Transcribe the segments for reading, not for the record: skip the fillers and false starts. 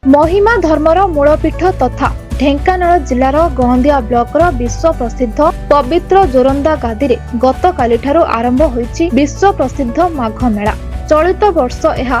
महिमा धर्मर मूलपीठ तथा ढेंकानाल जिलार गहंदिया ब्लॉकर विश्व प्रसिद्ध पवित्र जोरंदा गादी रे गतकाली ठारू आरंभ होईछि विश्व प्रसिद्ध माघ मेला। चलित वर्ष यह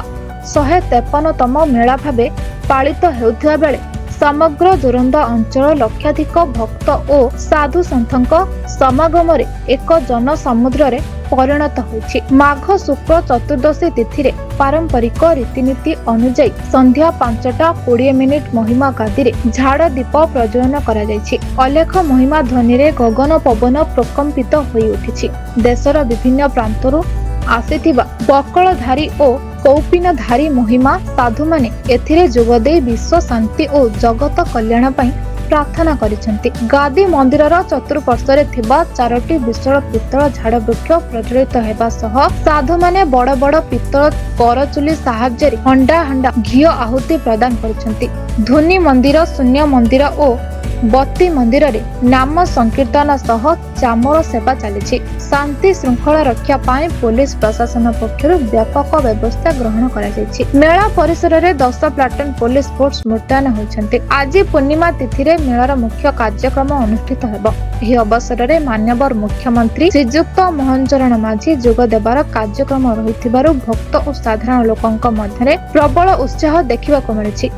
153तम मेला भावे पालित हेउथिबा बेले समग्र जोरंदा अंचल लक्षाधिक भक्त और साधु सन्थक समागम रे एक जन समुद्र रे परिणत होईछि। माघ शुक्ल चतुर्दशी तिथि रे पारंपरिक रीतिनीति अनुଯାयी संध्या 5:20 महिमा गादी रे झाड़ दीप प्रज्वलन करा जायछि। अलेख महिमा ध्वनि रे गगन पवन प्रकंपित होई उठिछि। देशर विभिन्न प्रांतरू आसीथिबा बकलधारी और कौपिनधारी महिमा साधु माने एथिरे जोगदे विश्व शांति और जगत कल्याण पई प्रार्थना करिसेंती। गादी मंदिरर चतुर्पार्श्वरे थिबा 4टी विशाल पित्तल झाड़ वृक्ष प्रज्वलित हेबा सह साधु माने बड़ बड़ पित्तल करचुली साहाय्य हंडा हंडा घी आहुति प्रदान करिसेंती। धुनी मंदिर शून्य मंदिर और बत्ती मंदिर रे नाम संकीर्तन सह चामर सेवा चली। शांति श्रृंखला रक्षा पाए पुलिस प्रशासन पक्षर व्यापक व्यवस्था ग्रहण करा जायछि। मेला परिसर रे 10 प्लाटून पुलिस फोर्स मुतयन होइछन्ति। आज पूर्णिमा तिथि रे मेलार मुख्य कार्यक्रम अनुष्ठित हेबो। एही अवसर रे मान्यवर मुख्यमंत्री श्रीयुक्त मोहन चरण माझी जोग देबार कार्यक्रम रहिथिबारु भक्त और साधारण लोकंक मध्यरे प्रबल उत्साह देखिबाको मिलिछि।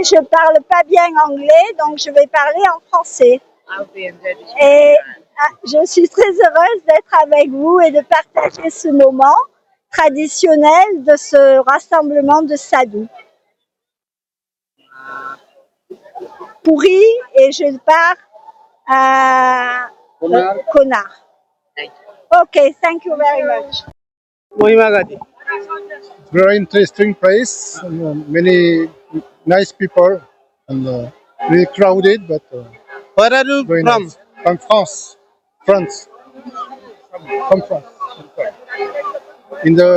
Je parle pas bien anglais, donc je vais parler en français. Et je suis très heureuse d'être avec vous et de partager ce moment traditionnel de ce rassemblement de sadhus. Pourri et je pars à Konar. Okay, thank you very much. Mohima Gadi. Very interesting place, and many nice people, and really crowded, but Where are you very from? nice. From France. France. From France. In the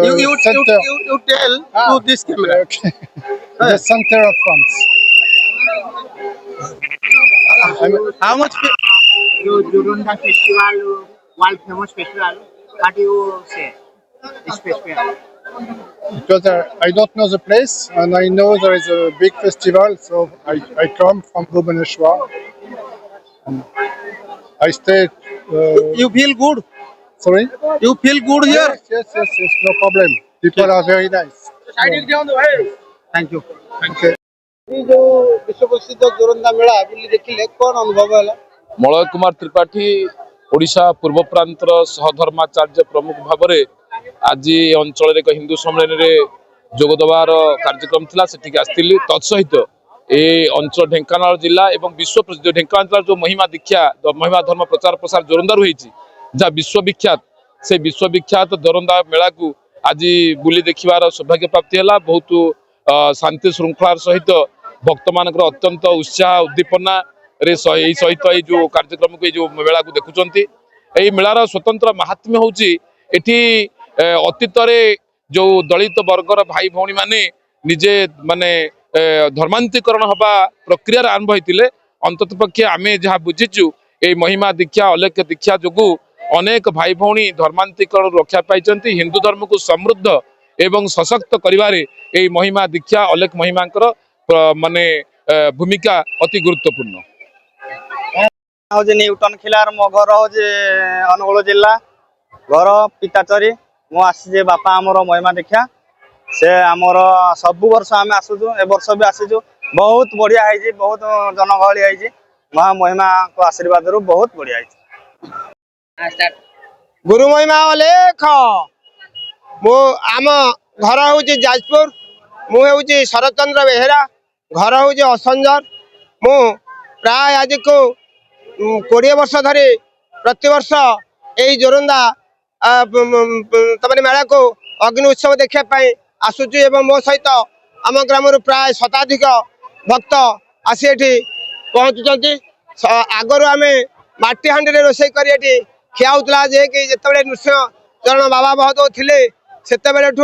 center. You tell to this camera. Okay. In the center of France. How much? Jurunda festival, world famous festival. What do you say? This festival. Because I don't know the place, and I know there is a big festival, so I come from Bhubaneswar. And I stayed. You feel good? Sorry? You feel good here? Yes, no problem. People are very nice. Thank you. Okay. ये जो विश्व प्रसिद्ध जोरंदा मेला बुली देखिले कौन अनुभव है? Malay Kumar Tripathi Odisha पूर्व प्रांतर सहधर्माचार्य प्रमुख भाव आज अंचल एक हिंदू सम्मेलन में जोगदबार कार्यक्रम थिला सेठी आस्थिली तत्सहित ए अंचल ढेंकानाल जिला एवं विश्व प्रसिद्ध ढेंकानाल जिला जो महिमा दीक्षा महिमा धर्म प्रचार प्रसार जोरंदा रही जहाँ विश्वविख्यात से विश्वविख्यात जोरंदा मेला को आज बुली देखिबार सौभाग्य प्राप्ति है। बहुत शांति श्रृंखलार सहित भक्त मान अत्यंत उत्साह उद्दीपना रे सहित जो कार्यक्रम को जो मेला को देखुंट यही मेलार स्वतंत्र महात्म्य होची एठी अतीत जो दलित वर्गर भाई भौणी माने निजे माने धर्मांतरीकरण हवा प्रक्रिया आरंभ होते अंतत पक्षे आमे जहाँ बुझीचु ये महिमा दीक्षा अलेख दीक्षा जोगु अनेक भाई भौणी धर्मांतरीकरण रक्षा पाई हिंदू धर्म को समृद्ध एवं सशक्त करिवारे ये महिमा दीक्षा अलेख महिमांकर माने भूमिका अति गुरुत्वपूर्ण। न्यूटन खिलार मो घर हो अनुगुल जिला घर पिताचरी मु आसी बापा आमर महिमा दीक्षा से आमर सब वर्ष आम आसुचु ए वर्ष भी आसीचु बहुत बढ़िया है बहुत जनगहली है महा महिमा को आशीर्वाद रु बहुत बढ़िया है। गुरु महिमा अलेख मु आम घर हूँ जाजपुर मुझे शरद चंद्र बेहेरा घर हूँ असंजर मु प्राय आज को 20 वर्ष धरी प्रतिवर्ष यही जोरंदा तमने मेला को अग्नि उत्सव देखापी आसुचु एवं मो सहित आम ग्राम प्राय शताधिक भक्त आसी एठी पहुँचुंट। आगरू आम माटी हांडी रोषे कर खिया होता जे कि जिते नृसिंह चरण बाबा बहुत थे से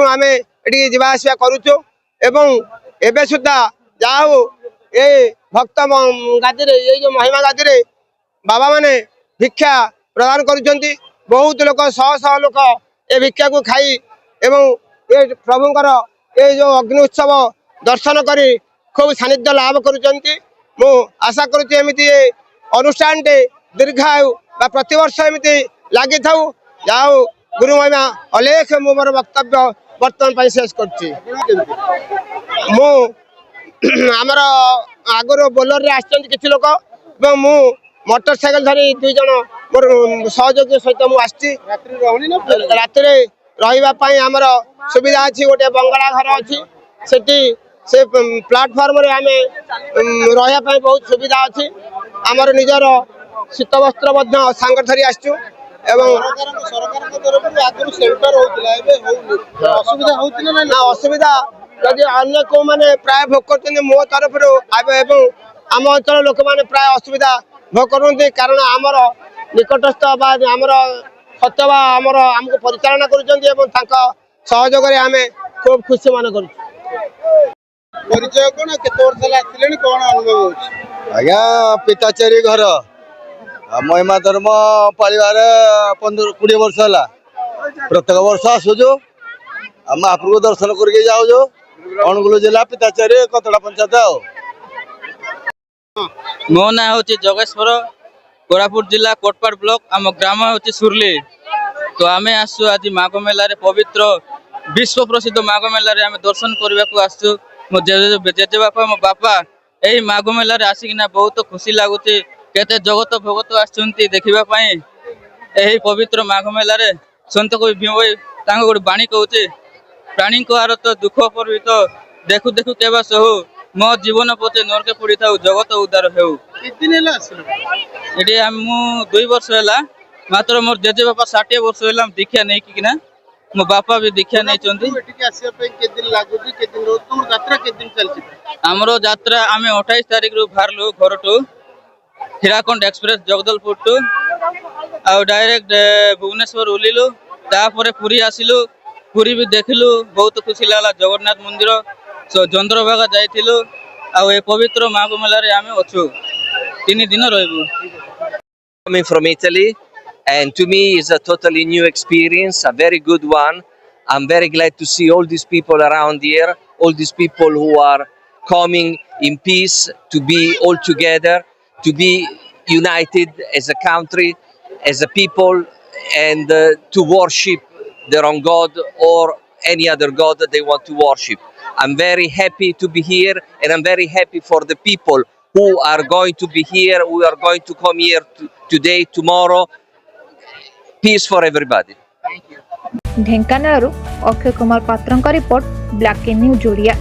आम ये जावासवा करुचु एवं एबे सुधा जाऊ ये भक्त गादी ये जो महिमा गादी बाबा माने भिक्षा प्रदान करुचंती बहुत लोक शह शह लोक ए भिक्षा को खाई एवं ये प्रभुंकर ये जो अग्नि उत्सव दर्शन करी खूब सानिध्य लाभ करुचंती मु आशा करुच्ची एमती अनुष्ठान दीर्घायु प्रतिवर्ष एमती लगी था जाओ गुरु महिमा अलेख मु मोर वक्तव्य बर्तमान शेष करची मु आमर आगुरी बोलर रे आछन किछि लोक एवं मु मोटरसाइकेल धरी 2 जन मोर सहयोगी सहित मु आछि रात्रि रहिबा पई हमर सुविधा अछि गोटे बंगला घर अछि सेठी से प्लेटफॉर्म रे आमे रहिया पई बहुत सुविधा अछि हमर निजर शीत वस्त्र मध्य सांग धरी आछू एवं सरकार के तरफ रे आगुरी सेल्टर होतिला एबे होउनी असुविधा होतिला ना असुविधा यदि अन्य को माने प्राय भोग करते मो तरफ एवं आम अंचल लोक मैंने प्राय असुविधा भोग करते कारण आमर निकटस्थ आमर सत्यवा आमर आमको परिचालना कर सहयोग आम खूब खुशी मान कर परिचय कौन केते वर्ष आसिले कौन अनुभव होछि आज्ञा पिताचेरी घर महिमा धर्म पालिबार 15-20 वर्ष है प्रत्येक वर्ष आसुचु महाप्रभु दर्शन करके जाऊँ अनुगुल जिला पिताचेरी कतड़ा पंचायत मो ना हूँ जगेश्वर कोरापुट जिला कोटपाड़ ब्लॉक आम ग्राम हूँ सुरली तो आम आसु आज माघ मेला पवित्र विश्व प्रसिद्ध माघ मेला आम दर्शन करने को आसु मो जेजेबापा मो बापा यही माघ मेला आसिकिना बहुत खुशी लगुच केते जगत भगत आसुंती देखापी यही पवित्र माघ मेला सत कवि भीम भाई गोटे बाणी कहूचे प्राणी को आर तो दुख पर तो देखु देखु केवा सहु मो जीवन पचे नरके पड़ी था जगत उद्धार हो 2 वर्ष है मात्र मोर जेजे बापा 60 वर्ष है दीक्षा नहीं कि मो बापा भी दीक्षा नहीं आमर यात्रा आम 28 तारिख रु बाहरलु घर टू हीराखंड एक्सप्रेस जगदलपुर टू आ डायरेक्ट भुवनेश्वर ओल्लू तापर पुरी आसिलु पुरी भी देखिलु बहुत खुशी लागला जगन्नाथ मंदिर चंद्रभागा जाइथिलु आ ए पवित्र माघ मेला रे आमे अछु 3 दिन रहबु Coming from Italy, and to me is a totally new experience, a very good one. I'm very glad to see all these people around here, all these people who are coming in peace, to be all together, to be united as a country, as a people, and to worship their own God or any other God that they want to worship. I'm very happy to be here, and I'm very happy for the people who are going to be here, who are going to come here today, tomorrow. Peace for everybody. ढेंकानालରୁ Akshay Kumar ପାତ୍ରଙ୍କ report black news Odia.